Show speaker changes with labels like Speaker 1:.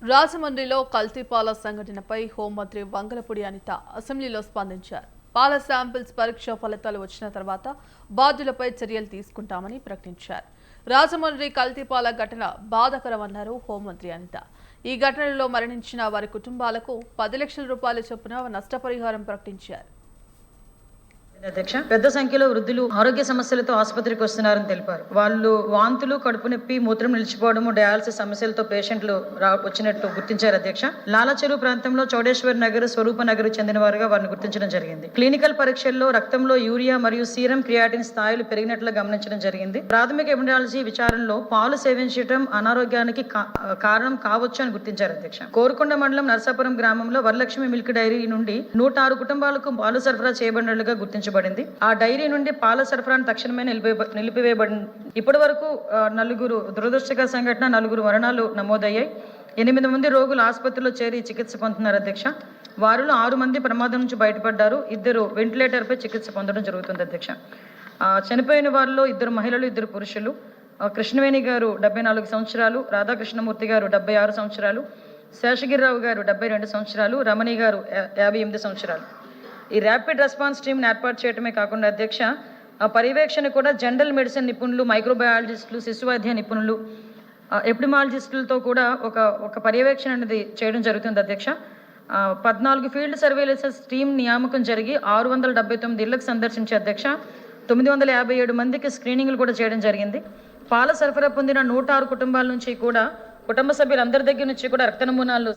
Speaker 1: రాజమండ్రిలో కల్తీ పాల సంఘటనపై హోంమంత్రి వంగలపూడి అనిత అసెంబ్లీలో స్పందించారు. పాల శాంపిల్స్ పరీక్ష ఫలితాలు వచ్చిన తర్వాత బాధ్యులపై చర్యలు తీసుకుంటామని ప్రకటించారు. రాజమండ్రి కల్తీ పాల ఘటన బాధాకరమన్నారు హోంమంత్రి అనిత. ఈ ఘటనలో మరణించిన వారి కుటుంబాలకు 10 లక్షల రూపాయల చొప్పున నష్టపరిహారం ప్రకటించారు.
Speaker 2: అధ్యక్ష, పెద్ద సంఖ్యలో వృద్ధులు ఆరోగ్య సమస్యలతో ఆసుపత్రికి వస్తున్నారని తెలిపారు. వాళ్ళు వాంతులు, కడుపు నొప్పి, మూత్రం నిలిచిపోవడము, డయాలసిస్ సమస్యలతో పేషెంట్లు వచ్చినట్టు గుర్తించారు. అధ్యక్ష, లాలచెరువు ప్రాంతంలో చౌడేశ్వర్ నగర్, స్వరూప నగర్ చెందిన వారుగా వారిని గుర్తించడం జరిగింది. క్లినికల్ పరీక్షల్లో రక్తంలో యూరియా మరియు సీరం క్రియాటిన్ స్థాయిలు పెరిగినట్లు గమనించడం జరిగింది. ప్రాథమిక ఎపిడమియాలజీ విచారణలో పాలు సేవించడం అనారోగ్యానికి కారణం కావచ్చు అని గుర్తించారు. అధ్యక్ష, కోరుకొండ మండలం నర్సాపురం గ్రామంలో వరలక్ష్మి మిల్క్ డైరీ నుండి 106 కుటుంబాలకు పాలు సరఫరా చేయబడినట్లుగా గుర్తించారు. ఆ డైరీ నుండి పాల సరఫరాను తక్షణమే నిలిపివేయబడింది. ఇప్పటి వరకు 4 దురదృష్టకర సంఘటన, 4 మరణాలు నమోదయ్యాయి. 8 మంది రోగులు ఆసుపత్రిలో చేరి చికిత్స పొందుతున్నారు. అధ్యక్ష, వారిలో 6 మంది ప్రమాదం నుంచి బయటపడ్డారు. 2 వెంటిలేటర్పై చికిత్స పొందడం జరుగుతుంది. అధ్యక్ష, చనిపోయిన వారిలో 2 మహిళలు, 2 పురుషులు. కృష్ణవేణి గారు 74 సంవత్సరాలు, రాధాకృష్ణమూర్తి గారు 76 సంవత్సరాలు, శేషగిరిరావు గారు 72 సంవత్సరాలు, రమణి గారు 58 సంవత్సరాలు. ఈ ర్యాపిడ్ రెస్పాన్స్ టీంని ఏర్పాటు చేయడమే కాకుండా అధ్యక్ష, పర్యవేక్షణ కూడా జనరల్ మెడిసిన్ నిపుణులు, మైక్రోబయాలజిస్టులు, శిశు వైద్య నిపుణులు, ఎపిడమియాలజిస్టులతో కూడా ఒక పర్యవేక్షణ అనేది చేయడం జరుగుతుంది. అధ్యక్ష, 14 ఫీల్డ్ సర్వేలెన్స్ టీం నియామకం జరిగి 679 ఇళ్లకు సందర్శించే అధ్యక్ష, 957 మందికి స్క్రీనింగ్లు కూడా చేయడం జరిగింది. పాల సరఫరా పొందిన 106 కుటుంబాల నుంచి కూడా కుటుంబ సభ్యులందరి దగ్గర నుంచి కూడా రక్త నమూనాలు